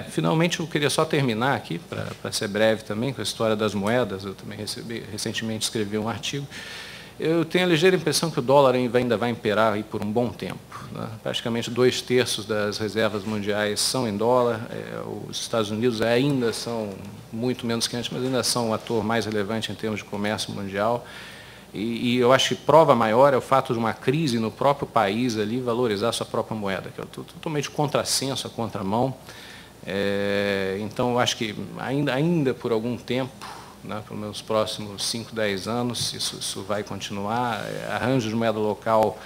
Finalmente, eu queria só terminar aqui, para ser breve também, com a história das moedas. Eu também recentemente escrevi um artigo. Eu tenho a ligeira impressão que o dólar ainda vai imperar aí por um bom tempo, né? Praticamente 2/3 das reservas mundiais são em dólar. Os Estados Unidos ainda são muito menos que antes, mas ainda são o ator mais relevante em termos de comércio mundial. E eu acho que prova maior é o fato de uma crise no próprio país ali valorizar a sua própria moeda, que é totalmente contrassenso, a contramão. Então, eu acho que ainda por algum tempo, né, pelos meus próximos 5, 10 anos, isso vai continuar. Arranjos de moeda local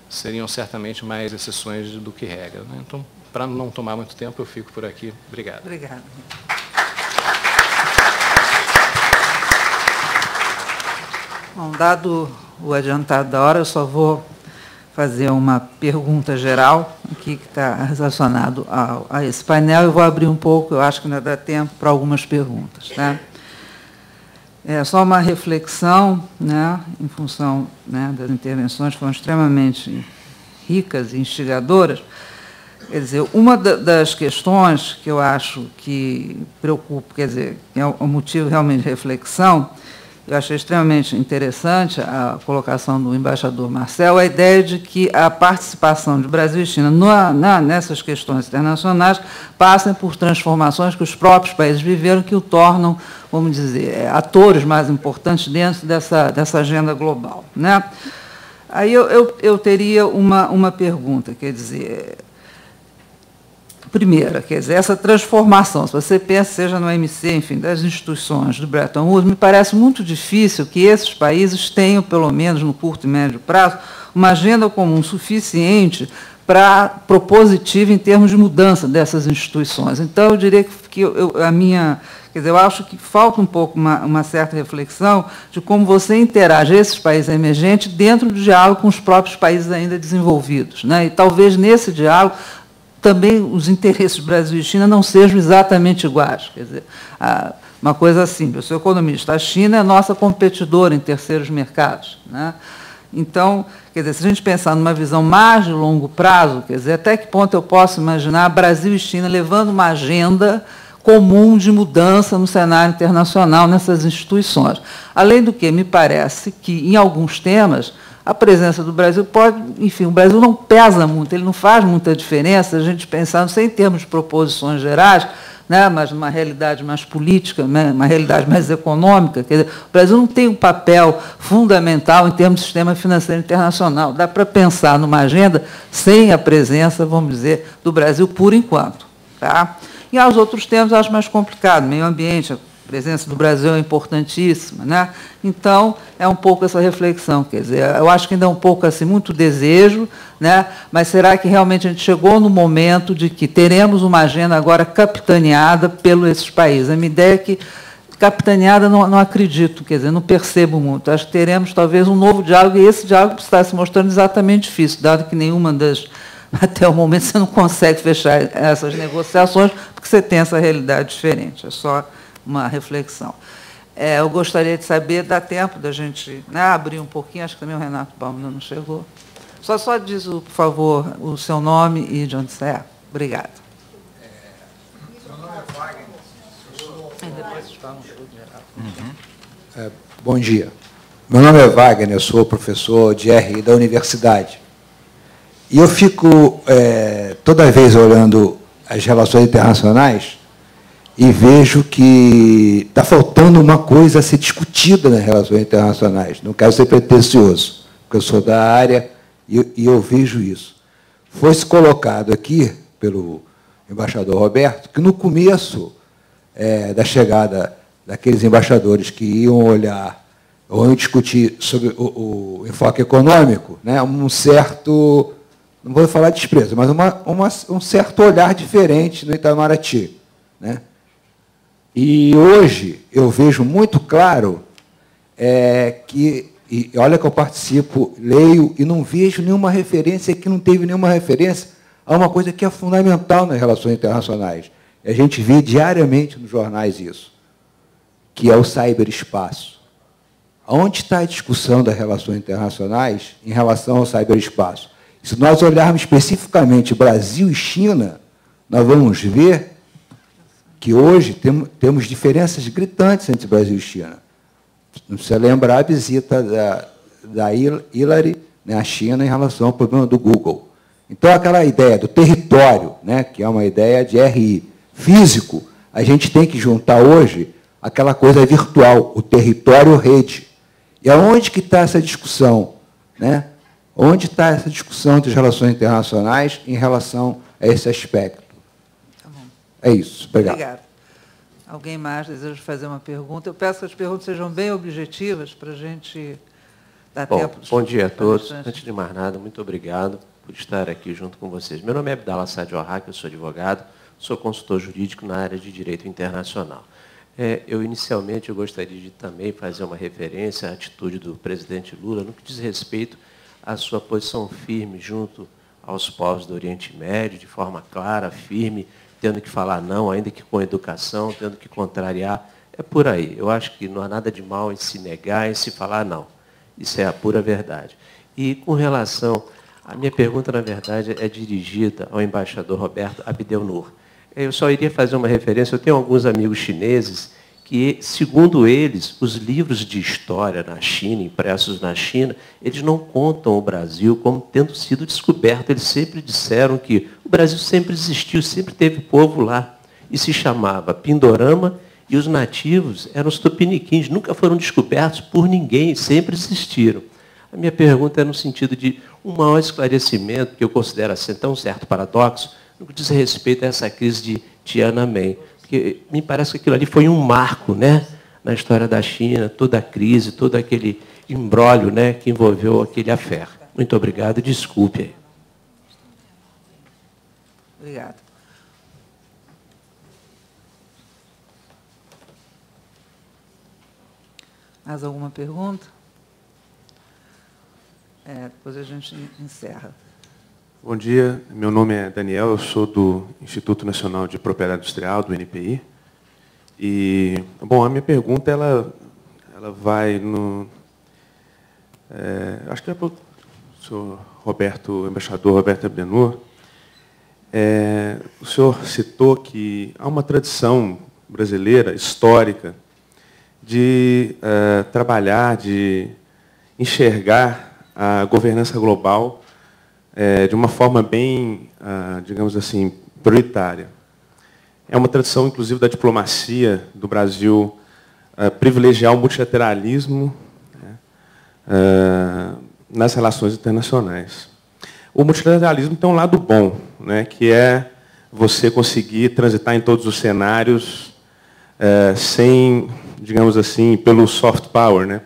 seriam certamente mais exceções do que regra, né? Então, para não tomar muito tempo, eu fico por aqui. Obrigado. Obrigada. Bom, dado o adiantado da hora, eu só vou fazer uma pergunta geral aqui que está relacionado a esse painel. Eu vou abrir um pouco, eu acho que ainda dá tempo para algumas perguntas, tá? É só uma reflexão, né, em função, né, das intervenções que foram extremamente ricas e instigadoras. Quer dizer, uma das questões que eu acho que preocupa, quer dizer, é um motivo realmente de reflexão, eu achei extremamente interessante a colocação do embaixador Marcel, a ideia de que a participação de Brasil e China nessas questões internacionais passem por transformações que os próprios países viveram, que o tornam, vamos dizer, atores mais importantes dentro dessa agenda global, né? Aí eu teria uma pergunta, quer dizer, primeira, quer dizer, essa transformação, se você pensa, seja no OMC, enfim, das instituições do Bretton Woods, me parece muito difícil que esses países tenham, pelo menos no curto e médio prazo, uma agenda comum suficiente propositiva em termos de mudança dessas instituições. Então, eu diria que quer dizer, eu acho que falta um pouco uma certa reflexão de como você interage esses países emergentes dentro do diálogo com os próprios países ainda desenvolvidos, né? E talvez nesse diálogo também os interesses do Brasil e China não sejam exatamente iguais. Quer dizer, uma coisa simples, eu sou economista, a China é nossa competidora em terceiros mercados, né? Então, quer dizer, se a gente pensar numa visão mais de longo prazo, quer dizer, até que ponto eu posso imaginar Brasil e China levando uma agenda comum de mudança no cenário internacional nessas instituições. Além do que, me parece que, em alguns temas, a presença do Brasil pode, enfim, o Brasil não pesa muito, ele não faz muita diferença, a gente pensar, não sei em termos de proposições gerais, né, mas numa realidade mais política, né, uma realidade mais econômica. Quer dizer, o Brasil não tem um papel fundamental em termos de sistema financeiro internacional. Dá para pensar numa agenda sem a presença, vamos dizer, do Brasil por enquanto, tá? E aos outros temas, acho mais complicado, meio ambiente, a presença do Brasil é importantíssima, né? Então, é um pouco essa reflexão, quer dizer, eu acho que ainda é um pouco assim, muito desejo, né? Mas será que realmente a gente chegou no momento de que teremos uma agenda agora capitaneada pelos esses países? A minha ideia é que capitaneada não acredito, quer dizer, não percebo muito. Acho que teremos talvez um novo diálogo, e esse diálogo está se mostrando exatamente difícil, dado que nenhuma das... Até o momento você não consegue fechar essas negociações, porque você tem essa realidade diferente. É só uma reflexão. Eu gostaria de saber, dá tempo da gente, né, abrir um pouquinho, acho que também o Renato Palma ainda não chegou. Só diz, por favor, o seu nome e de onde você é. Obrigada. Meu nome é Wagner. Depois vocês falam tudo geral. Bom dia. Meu nome é Wagner, eu sou professor de RI da universidade. E eu fico, toda vez, olhando as relações internacionais e vejo que está faltando uma coisa a ser discutida nas relações internacionais. Não quero ser pretencioso, porque eu sou da área e eu vejo isso. Foi-se colocado aqui, pelo embaixador Roberto, que no começo da chegada daqueles embaixadores que iam olhar ou iam discutir sobre o enfoque econômico, né, um certo... não vou falar desprezo, mas um certo olhar diferente no Itamaraty, né? E hoje eu vejo muito claro que, e olha que eu participo, leio, e não vejo nenhuma referência, que não teve nenhuma referência a uma coisa que é fundamental nas relações internacionais. A gente vê diariamente nos jornais isso, que é o ciberespaço. Onde está a discussão das relações internacionais em relação ao ciberespaço? Se nós olharmos especificamente Brasil e China, nós vamos ver que hoje temos diferenças gritantes entre Brasil e China. Não precisa lembrar a visita da Hillary, né, à China em relação ao problema do Google. Então, aquela ideia do território, né, que é uma ideia de RI físico, a gente tem que juntar hoje aquela coisa virtual, o território-rede. E aonde que está essa discussão? Né? Onde está essa discussão entre as relações internacionais em relação a esse aspecto? Tá bom. É isso. Obrigado. Obrigada. Alguém mais deseja fazer uma pergunta? Eu peço que as perguntas sejam bem objetivas para a gente dar tempo. Bom dia a todos. Antes de mais nada, muito obrigado por estar aqui junto com vocês. Meu nome é Abdallah Saad Orhak, eu sou advogado, sou consultor jurídico na área de direito internacional. Inicialmente, eu gostaria de também fazer uma referência à atitude do presidente Lula no que diz respeito à sua posição firme junto aos povos do Oriente Médio, de forma clara, firme, tendo que falar não, ainda que com educação, tendo que contrariar. É por aí. Eu acho que não há nada de mal em se negar, em se falar não. Isso é a pura verdade. E com relação... A minha pergunta, na verdade, é dirigida ao embaixador Roberto Abdelnour. Eu só iria fazer uma referência. Eu tenho alguns amigos chineses que, segundo eles, os livros de história na China, impressos na China, eles não contam o Brasil como tendo sido descoberto. Eles sempre disseram que o Brasil sempre existiu, sempre teve povo lá. E se chamava Pindorama, e os nativos eram os tupiniquins, nunca foram descobertos por ninguém, sempre existiram. A minha pergunta é no sentido de um maior esclarecimento, que eu considero assim, tão certo paradoxo, no que diz respeito a essa crise de Tiananmen. Porque me parece que aquilo ali foi um marco, né, na história da China, toda a crise, todo aquele imbróglio, né, que envolveu aquele affair. Muito obrigado, desculpe aí. Obrigada. Mais alguma pergunta? Depois a gente encerra. Bom dia, meu nome é Daniel, eu sou do Instituto Nacional de Propriedade Industrial, do INPI. E, bom, a minha pergunta, ela vai no... acho que é para o senhor embaixador Roberto Abdennour. O senhor citou que há uma tradição brasileira, histórica, de trabalhar, de enxergar a governança global de uma forma bem, digamos assim, prioritária. É uma tradição, inclusive, da diplomacia do Brasil privilegiar o multilateralismo, né, nas relações internacionais. O multilateralismo tem um lado bom, né, que é você conseguir transitar em todos os cenários sem, digamos assim, pelo soft power, né,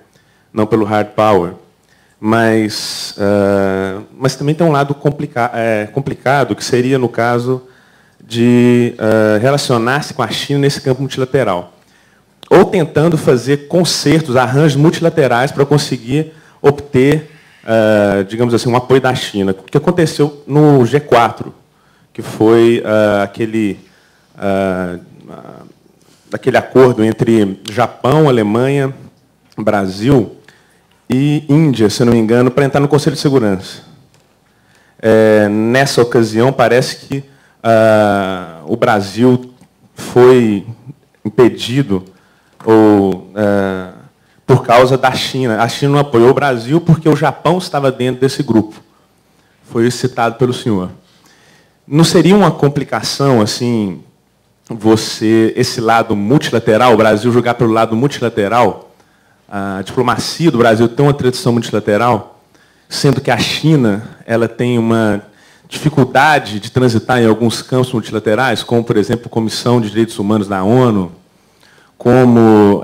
não pelo hard power. Mas também tem um lado complicado, que seria, no caso, de relacionar-se com a China nesse campo multilateral. Ou tentando fazer concertos, arranjos multilaterais para conseguir obter, digamos assim, um apoio da China. O que aconteceu no G4, que foi aquele acordo entre Japão, Alemanha, Brasil e Índia, se não me engano, para entrar no Conselho de Segurança. Nessa ocasião, parece que o Brasil foi impedido por causa da China. A China não apoiou o Brasil porque o Japão estava dentro desse grupo. Foi citado pelo senhor. Não seria uma complicação, assim, esse lado multilateral, o Brasil jogar pelo lado multilateral? A diplomacia do Brasil tem uma tradição multilateral, sendo que a China ela tem uma dificuldade de transitar em alguns campos multilaterais, como, por exemplo, a Comissão de Direitos Humanos da ONU, como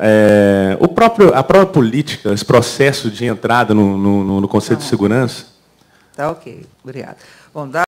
a própria política, esse processo de entrada no Conselho de Segurança. Tá ok, obrigada. Bom,